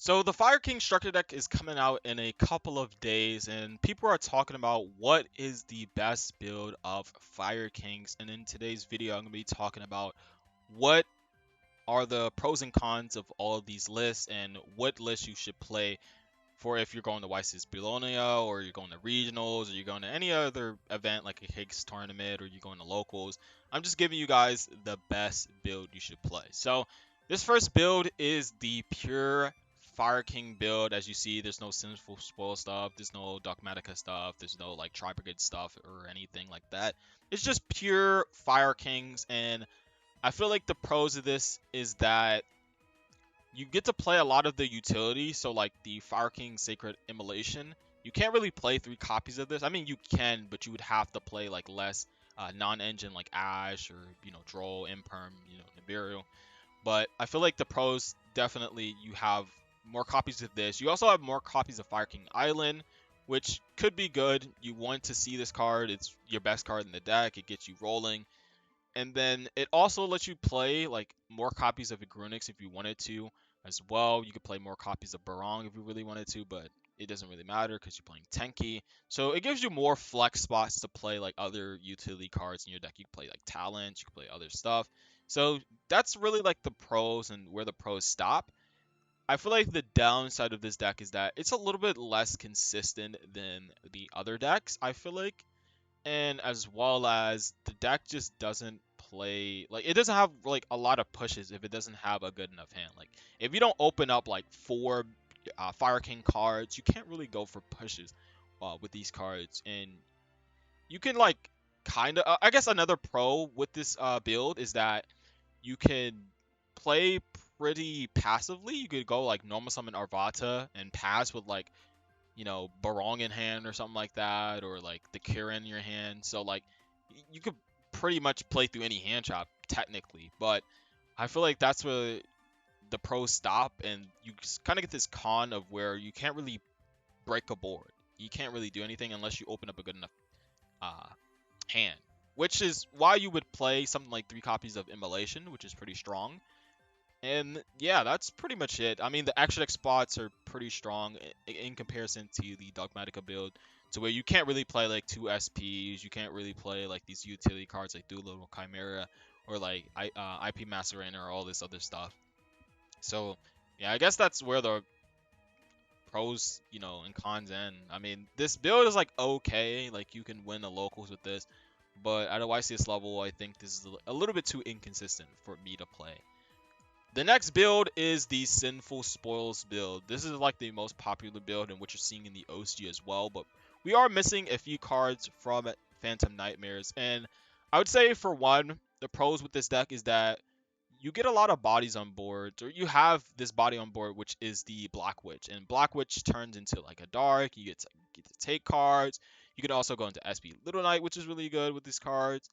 So the Fire King structure deck is coming out in a couple of days, and people are talking about what is the best build of Fire Kings. And in today's video, I'm going to be talking about what are the pros and cons of all of these lists and what lists you should play for if you're going to YCS Bologna or you're going to regionals or you're going to any other event like a Higgs tournament or you're going to locals. I'm just giving you guys the best build you should play. So this first build is the pure Fire King build. As you see, there's no Sinful spoil stuff, there's no dogmatica stuff, there's no like Tri Brigade stuff or anything like that. It's just pure Fire Kings, and I feel like the pros of this is that you get to play a lot of the utility. So like the Fire King Sacred Immolation, you can't really play 3 copies of this. I mean, you can, but you would have to play like less non-engine like Ash or Droll, Imperm, Nibiru. But I feel like the pros, definitely you have more copies of this. You also have more copies of Fire King Island, which could be good. You want to see this card. It's your best card in the deck. It gets you rolling. And then it also lets you play like more copies of Agrunix if you wanted to as well. You could play more copies of Barong if you really wanted to, but it doesn't really matter because you're playing Tenki. So it gives you more flex spots to play like other utility cards in your deck. You can play like Talents, you can play other stuff. So that's really like the pros and where the pros stop. I feel like the downside of this deck is that it's a little bit less consistent than the other decks, I feel like, and as well as the deck just doesn't play, like, it doesn't have like a lot of pushes if it doesn't have a good enough hand. Like if you don't open up like 4 Fire King cards, you can't really go for pushes with these cards. And you can like kind of I guess another pro with this build is that you can play pretty passively. You could go like normal summon Arvata and pass with like Barong in hand or something like that, or like the Kira in your hand. So like you could pretty much play through any hand trap technically, but I feel like that's where the pros stop, and you kind of get this con of where you can't really break a board. You can't really do anything unless you open up a good enough uh, hand, which is why you would play something like 3 copies of Immolation, which is pretty strong. And yeah, that's pretty much it. I mean, the extra deck spots are pretty strong in comparison to the Dogmatica build, to where you can't really play like 2 SPs, you can't really play like these utility cards like Doolittle Chimera or like IP Masterina or all this other stuff. So yeah, I guess that's where the pros, and cons end. I mean, this build is like okay, like you can win the locals with this, but at a YCS level, I think this is a little bit too inconsistent for me to play. The next build is the Sinful Spoils build. This is like the most popular build and what you're seeing in the OC as well, but we are missing a few cards from Phantom Nightmares. And I would say, for one, the pros with this deck is that you get a lot of bodies on board, or you have this body on board, which is the Black Witch. And Black Witch turns into like a dark, you get to take cards. You can also go into SP Little Knight, which is really good with these cards.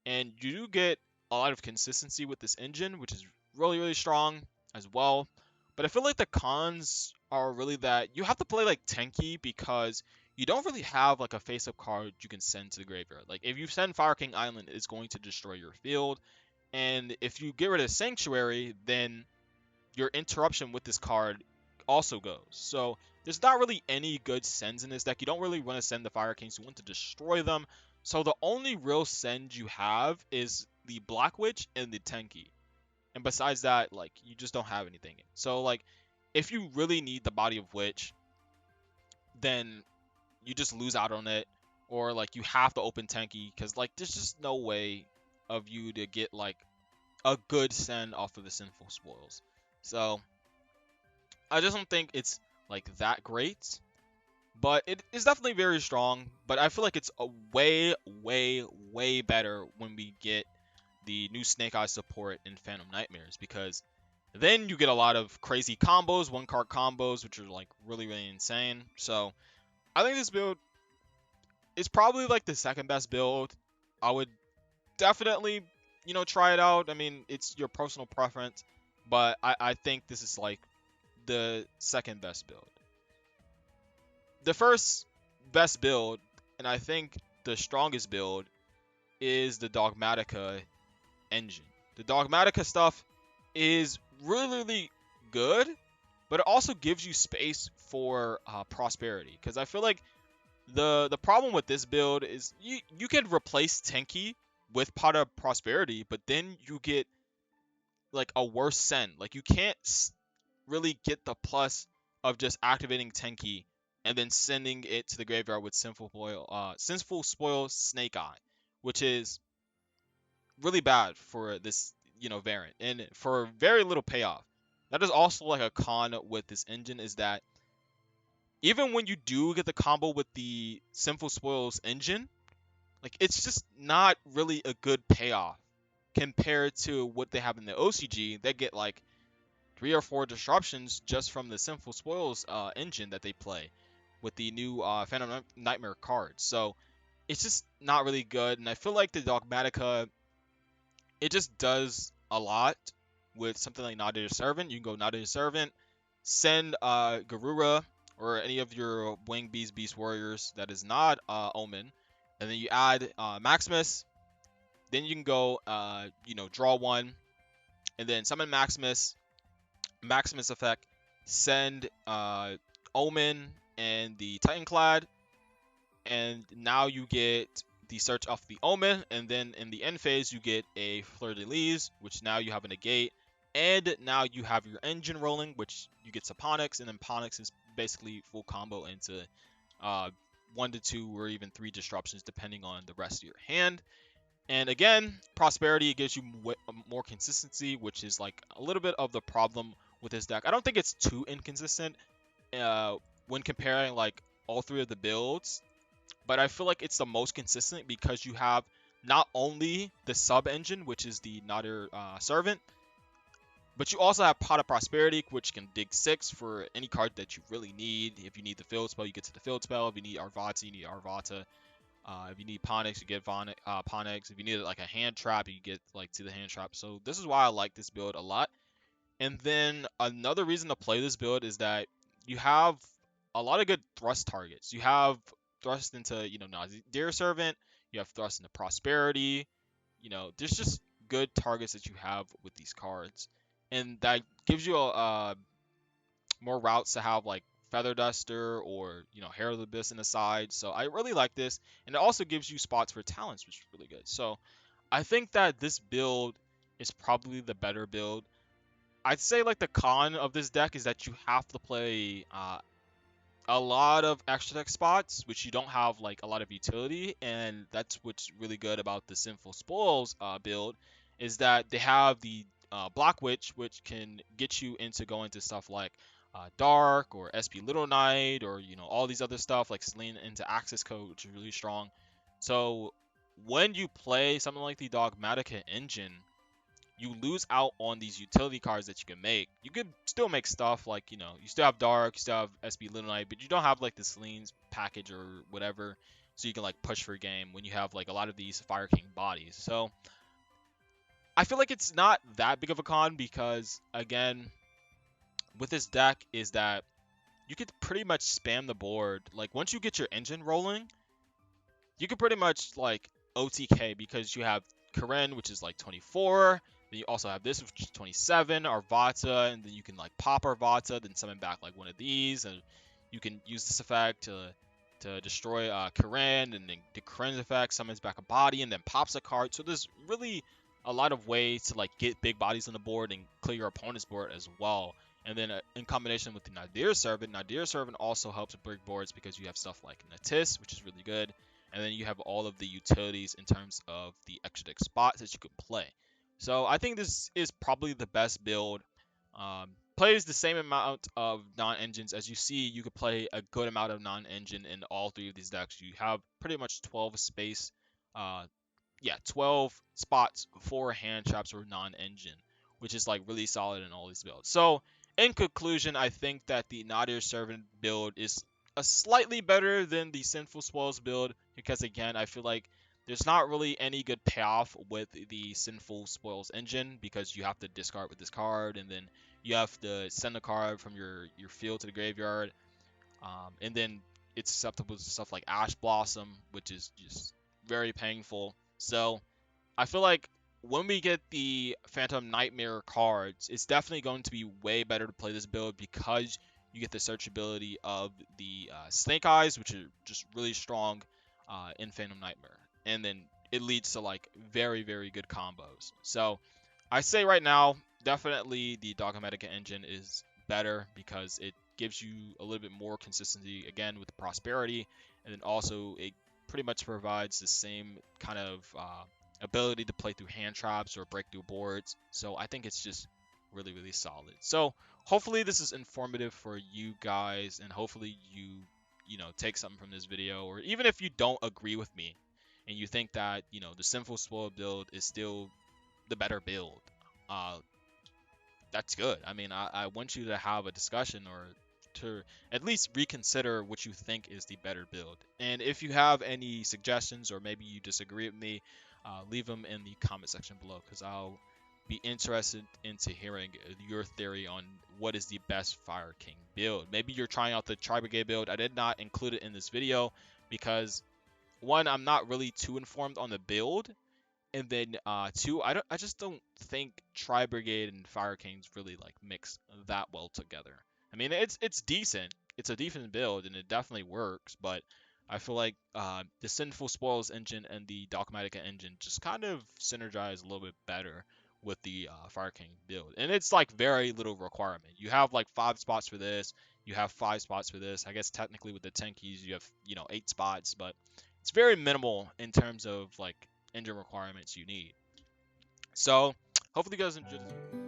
And you do get a lot of consistency with this engine, which is really, really strong as well. But I feel like the cons are really that you have to play like Tenki, because you don't really have like a face-up card you can send to the graveyard. Like if you send Fire King Island, it's going to destroy your field. And if you get rid of Sanctuary, then your interruption with this card also goes. So there's not really any good sends in this deck. You don't really want to send the Fire Kings. You want to destroy them. So the only real send you have is the Black Witch and the Tenki. And besides that, like, you just don't have anything. So like, if you really need the Body of Witch, then you just lose out on it. Or like, you have to open Tenki, because like, there's just no way of you to get like a good send off of the Sinful Spoils. So I just don't think it's like that great, but it is definitely very strong. But I feel like it's a way, way, way better when we get the new Snake Eyes support in Phantom Nightmares, because then you get a lot of crazy combos, 1-card combos, which are like really, really insane. So I think this build is probably like the second best build. I would definitely, try it out. I mean, it's your personal preference, but I think this is like the second best build. The first best build, and I think the strongest build, is the Dogmatica engine. The Dogmatica stuff is really, really good, but it also gives you space for prosperity. Because I feel like the problem with this build is you can replace Tenki with Pot of Prosperity, but then you get like a worse send. Like you can't really get the plus of just activating Tenki and then sending it to the graveyard with Sinful Spoil Snake Eye, which is really bad for this variant and for very little payoff. That is also like a con with this engine is that even when you do get the combo with the Sinful Spoils engine, like it's just not really a good payoff compared to what they have in the OCG. They get like 3 or 4 disruptions just from the Sinful Spoils engine that they play with the new Phantom Nightmare cards. So it's just not really good, and I feel like the Dogmatica, it just does a lot with something like Nadir Servant. You can go Nadir Servant, send Garura or any of your Wing Beast Warriors that is not Omen, and then you add Maximus. Then you can go, draw one, and then summon Maximus, Maximus effect, send Omen and the Titanclad, and now you get the search off the Omen, and then in the end phase you get a Fleur de Lis, which now you have a negate, and now you have your engine rolling, which you get Saponics, and then Ponix is basically full combo into uh, 1 to 2 or even 3 disruptions depending on the rest of your hand. And again, Prosperity gives you more consistency, which is like a little bit of the problem with this deck. I don't think it's too inconsistent when comparing like all 3 of the builds, but I feel like it's the most consistent because you have not only the sub engine, which is the Nadir Servant, but you also have Pot of Prosperity, which can dig 6 for any card that you really need. If you need the field spell, you get to the field spell. If you need Arvata, you need Arvata. If you need Ponix, you get Ponix. If you need like a hand trap, you get like to the hand trap. So this is why I like this build a lot. And then another reason to play this build is that you have a lot of good thrust targets. You have thrust into, Nadir Servant. You have thrust into Prosperity. There's just good targets that you have with these cards. And that gives you more routes to have like Feather Duster or Hair of the Abyss in the side. So I really like this, and it also gives you spots for talents, which is really good. So I think that this build is probably the better build. I'd say like the con of this deck is that you have to play a lot of extra deck spots, which you don't have like a lot of utility, and that's what's really good about the Sinful Spoils build, is that they have the Block Witch, which can get you into going to stuff like Dark or SP Little Knight or all these other stuff like Selene into Access Code, which is really strong. So when you play something like the Dogmatica engine, you lose out on these utility cards that you can make. You could still make stuff like, you still have Dark, you still have SP Little Knight, but you don't have like the Selene's package or whatever, so you can like push for a game when you have like a lot of these Fire King bodies. So I feel like it's not that big of a con because, again, with this deck is that you could pretty much spam the board. Like once you get your engine rolling, you can pretty much like OTK because you have Karen, which is like 24. Then you also have this, which is 27, Arvata, and then you can like pop Arvata, then summon back like one of these, and you can use this effect to destroy Karen, and then the Karen's effect summons back a body and then pops a card. So there's really a lot of ways to like get big bodies on the board and clear your opponent's board as well. And then in combination with the Nadir Servant also helps break boards because you have stuff like Natis, which is really good. And then you have all of the utilities in terms of the extra deck spots that you could play. So I think this is probably the best build. Plays the same amount of non-engines. As you see, you could play a good amount of non-engine in all 3 of these decks. You have pretty much 12 space, 12 spots for hand traps or non-engine, which is like really solid in all these builds. So in conclusion, I think that the Nadir Servant build is a slightly better than the Sinful Spoils build because, again, I feel like there's not really any good payoff with the Sinful Spoils engine because you have to discard with this card, and then you have to send a card from your field to the graveyard, and then it's susceptible to stuff like Ash Blossom, which is just very painful. So I feel like when we get the Phantom Nightmare cards, it's definitely going to be way better to play this build because you get the searchability of the Snake Eyes, which are just really strong in Phantom Nightmare, and then it leads to like very very good combos. So I say right now, definitely the dogmatica engine is better because it gives you a little bit more consistency again with the prosperity, and then also it pretty much provides the same kind of ability to play through hand traps or break through boards. So I think it's just really really solid. So hopefully this is informative for you guys, and hopefully you know take something from this video, or even if you don't agree with me and you think that the Sinful spoil build is still the better build, uh, that's good. I mean, I want you to have a discussion or to at least reconsider what you think is the better build. And if you have any suggestions or maybe you disagree with me, leave them in the comment section below because I'll be interested into hearing your theory on what is the best Fire King build. Maybe you're trying out the Tri Brigade build. I did not include it in this video because one, I'm not really too informed on the build, and then two, I just don't think Tri Brigade and Fire Kings really like mix that well together. I mean, it's decent. It's a decent build and it definitely works, but I feel like the Sinful Spoils engine and the Dogmatica engine just kind of synergize a little bit better with the Fire King build. And it's like very little requirement. You have like 5 spots for this. You have 5 spots for this. I guess technically with the 10 keys you have 8 spots, but it's very minimal in terms of like engine requirements you need. So hopefully you guys enjoyed this.